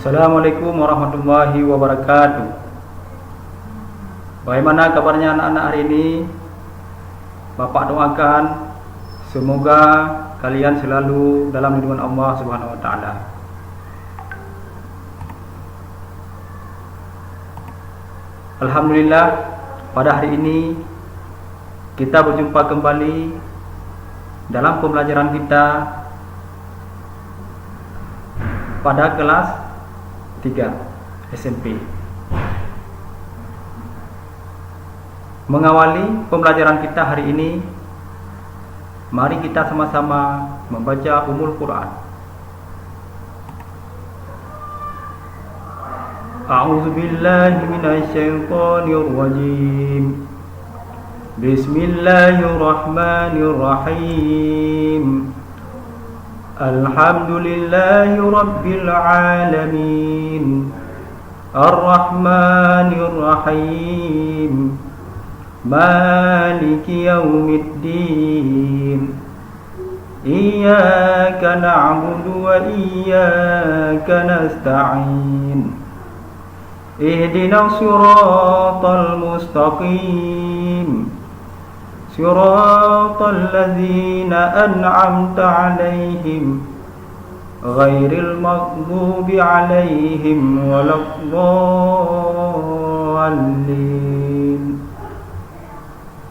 Assalamualaikum warahmatullahi wabarakatuh. Bagaimana kabarnya anak-anak hari ini? Bapak doakan semoga kalian selalu dalam lindungan Allah Subhanahu wa taala. Alhamdulillah, pada hari ini kita berjumpa kembali dalam pembelajaran kita pada kelas 3 SMP. Mengawali pembelajaran kita hari ini, mari kita sama-sama membaca Ummul Quran. A'udzu billahi minasy syaithanir rajim. Bismillahirrahmanirrahim. Alhamdulillahi Rabbil Alamin, Ar-Rahmanir Rahim, Maliki Yaumiddin. Iyyaka na'budu wa iyyaka nasta'in. Ihdinas siratal mustaqim, Siratal ladzina an'amta 'alaihim ghairil maghdubi 'alaihim waladdallin.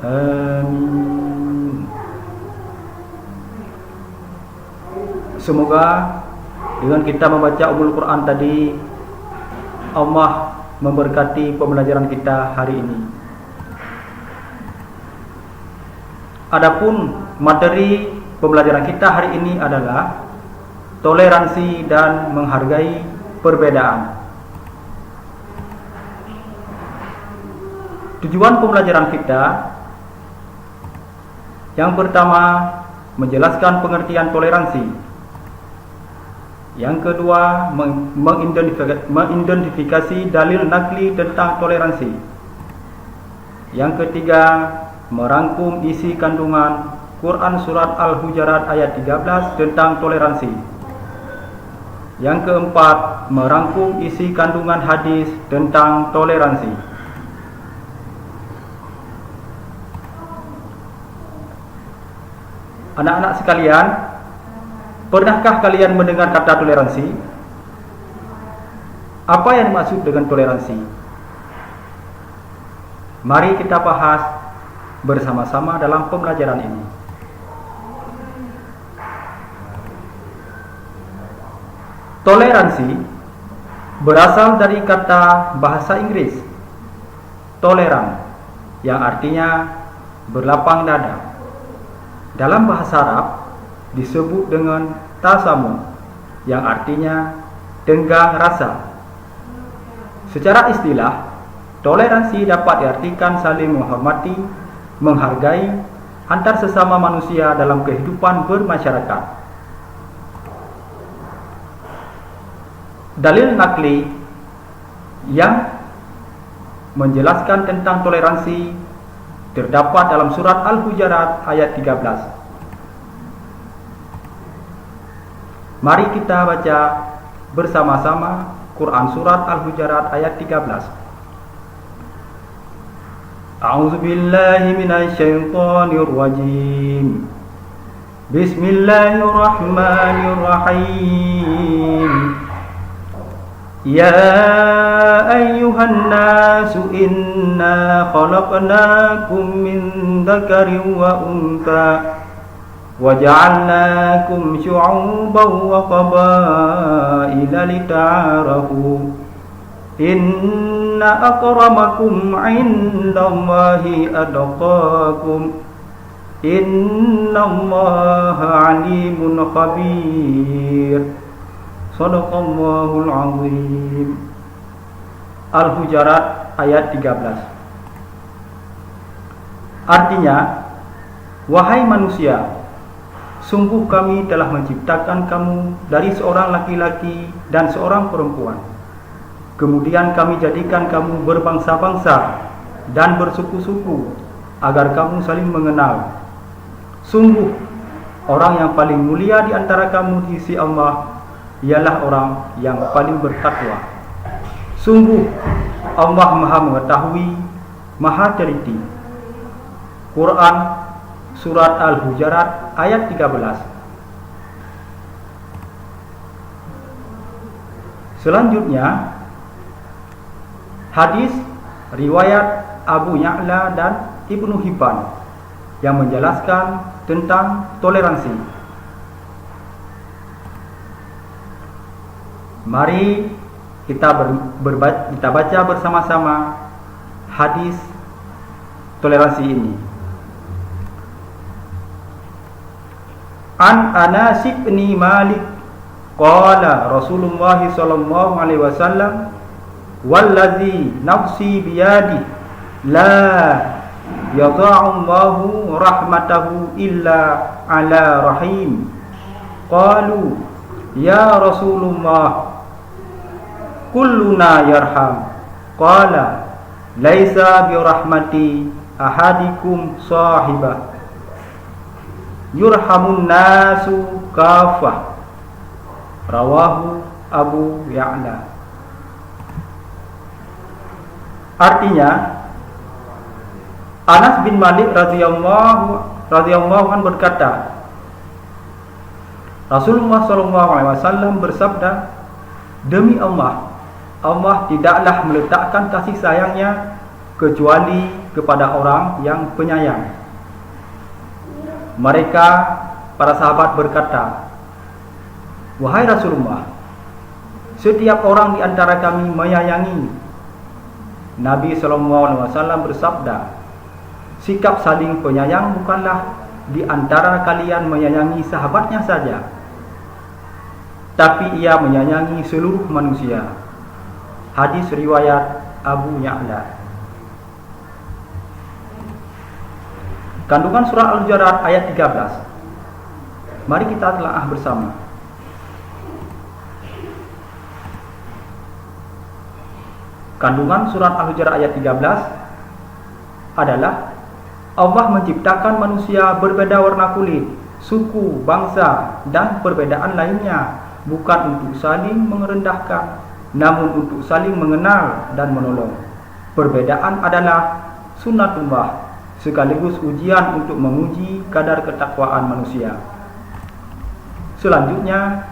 Amin. Semoga dengan kita membaca Ummul Quran tadi, Allah memberkati pembelajaran kita hari ini. Adapun materi pembelajaran kita hari ini adalah toleransi dan menghargai perbedaan. Tujuan pembelajaran kita yang pertama menjelaskan pengertian toleransi. Yang kedua mengidentifikasi dalil nakli tentang toleransi. Yang ketiga merangkum isi kandungan Quran Surat Al-Hujurat ayat 13 tentang toleransi. Yang keempat, merangkum isi kandungan hadis tentang toleransi. Anak-anak sekalian, pernahkah kalian mendengar kata toleransi? Apa yang dimaksud dengan toleransi? Mari kita bahas bersama-sama dalam pembelajaran ini. Toleransi berasal dari kata bahasa Inggris toleran, yang artinya berlapang dada. Dalam bahasa Arab disebut dengan tasamu, yang artinya tenggang rasa. Secara istilah, toleransi dapat diartikan saling menghormati, menghargai antar sesama manusia dalam kehidupan bermasyarakat. Dalil nakli yang menjelaskan tentang toleransi terdapat dalam surat Al-Hujurat ayat 13. Mari kita baca bersama-sama Quran surat Al-Hujurat ayat 13. A'udzu billahi minasy syaithanir rajim. Bismillahirrahmanirrahim. Ya ayyuhan nasu inna khalaqnakum min dzakarin wa untha wa ja'alnakum syu'uban wa qabaila lita'arafu. Inna akramakum 'indallahi atqakum. Innallaha 'alimun khabir. Shadaqallahul azim. Al-Hujurat ayat 13. Artinya, wahai manusia, sungguh kami telah menciptakan kamu dari seorang laki-laki dan seorang perempuan. Kemudian kami jadikan kamu berbangsa-bangsa dan bersuku-suku agar kamu saling mengenal. Sungguh, orang yang paling mulia di antara kamu di sisi Allah ialah orang yang paling bertakwa. Sungguh, Allah Maha Mengetahui, Maha Teliti. Quran Surat Al-Hujurat ayat 13. Selanjutnya, hadis riwayat Abu Ya'la dan Ibnu Hibban yang menjelaskan tentang toleransi. Mari kita baca bersama-sama hadis toleransi ini. An Anas bin Malik qala Rasulullah sallallahu alaihi wasallam wallazi nafsi biyadi la yadha'u Allahu rahmatahu illa ala rahim. Qalu ya Rasulullah kulluna yarham. Qala laisa bi rahmati ahadikum sahibah yurhamun nasu kafah. Rawahu Abu Ya'la. Artinya, Anas bin Malik radhiyallahu anhu berkata, Rasulullah SAW bersabda, demi Allah, Allah tidaklah meletakkan kasih sayangnya kecuali kepada orang yang penyayang. Mereka, para sahabat berkata, wahai Rasulullah, setiap orang di antara kami menyayangi. Nabi SAW bersabda, sikap saling penyayang bukanlah di antara kalian menyayangi sahabatnya saja, tapi ia menyayangi seluruh manusia. Hadis riwayat Abu Ya'la. Kandungan surah Al-Hujurat ayat 13. Mari kita telaah bersama. Kandungan surat Al-Hujurat ayat 13 adalah Allah menciptakan manusia berbeda warna kulit, suku, bangsa, dan perbedaan lainnya, bukan untuk saling merendahkan, namun untuk saling mengenal dan menolong. Perbedaan adalah sunnatullah, sekaligus ujian untuk menguji kadar ketakwaan manusia. Selanjutnya,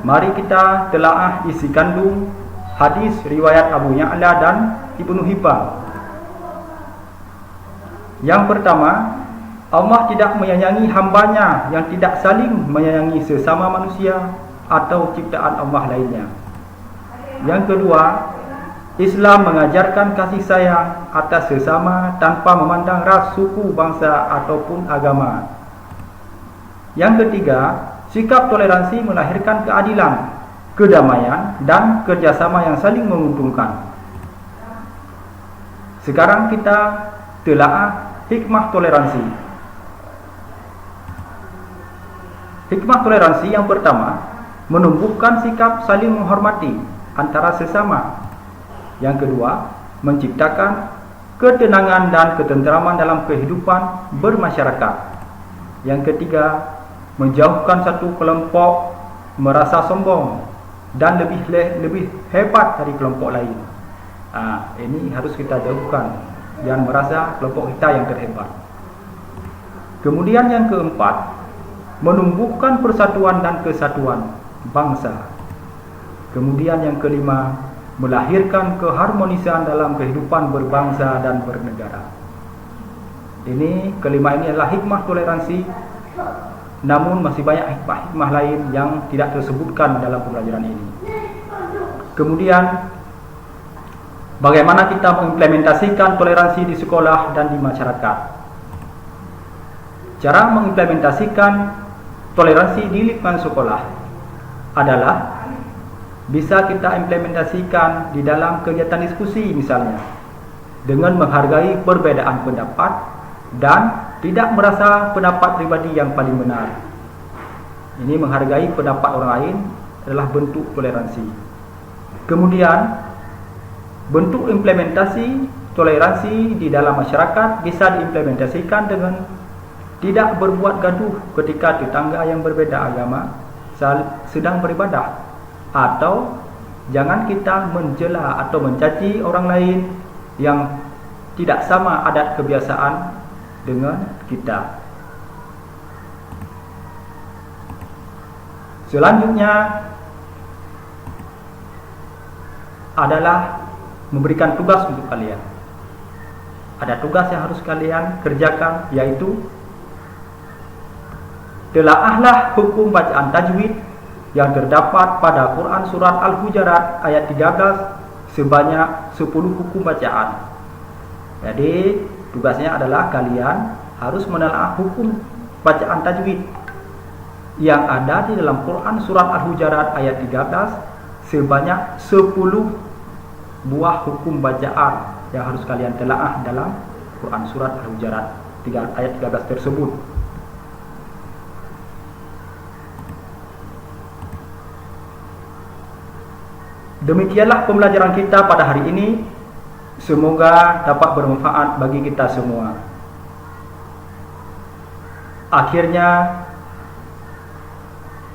mari kita telaah isi kandung hadis riwayat Abu Ya'la dan Ibnu Hibban. Yang pertama, Allah tidak menyayangi hambanya yang tidak saling menyayangi sesama manusia atau ciptaan Allah lainnya. Yang kedua, Islam mengajarkan kasih sayang atas sesama tanpa memandang ras, suku, bangsa ataupun agama. Yang ketiga, sikap toleransi melahirkan keadilan, kedamaian, dan kerjasama yang saling menguntungkan. Sekarang kita telaah hikmah toleransi. Hikmah toleransi yang pertama, menumbuhkan sikap saling menghormati antara sesama. Yang kedua, menciptakan ketenangan dan ketenteraman dalam kehidupan bermasyarakat. Yang ketiga, menjauhkan satu kelompok merasa sombong dan lebih hebat dari kelompok lain. Ini harus kita jauhkan, yang merasa kelompok kita yang terhebat. Kemudian yang keempat, menumbuhkan persatuan dan kesatuan bangsa. Kemudian yang kelima, melahirkan keharmonisan dalam kehidupan berbangsa dan bernegara. Kelima ini adalah hikmah toleransi. Namun masih banyak hikmah-hikmah lain yang tidak tersebutkan dalam pembelajaran ini. Kemudian, bagaimana kita mengimplementasikan toleransi di sekolah dan di masyarakat? Cara mengimplementasikan toleransi di lingkungan sekolah. adalah bisa kita implementasikan di dalam kegiatan diskusi misalnya, dengan menghargai perbedaan pendapat dan tidak merasa pendapat pribadi yang paling benar. Ini menghargai pendapat orang lain adalah bentuk toleransi. Kemudian, bentuk implementasi toleransi di dalam masyarakat bisa diimplementasikan dengan tidak berbuat gaduh ketika tetangga yang berbeda agama sedang beribadah, atau jangan kita mencela atau mencaci orang lain yang tidak sama adat kebiasaan dengan kita. Selanjutnya adalah memberikan tugas untuk kalian. Ada tugas yang harus kalian kerjakan, yaitu telaahlah hukum bacaan tajwid yang terdapat pada Quran Surat Al-Hujurat ayat 13 sebanyak 10 hukum bacaan. Jadi tugasnya adalah kalian harus menelaah hukum bacaan tajwid yang ada di dalam Quran Surat Al-Hujurat ayat 13 sebanyak 10 buah hukum bacaan yang harus kalian telaah dalam Quran Surat Al-Hujurat ayat 13 tersebut. Demikianlah pembelajaran kita pada hari ini. Semoga dapat bermanfaat bagi kita semua. Akhirnya,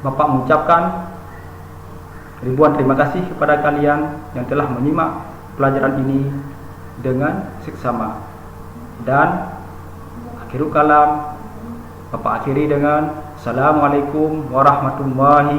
Bapak mengucapkan ribuan terima kasih kepada kalian yang telah menyimak pelajaran ini dengan seksama. Dan akhirul kalam, Bapak akhiri dengan Assalamualaikum warahmatullahi wabarakatuh.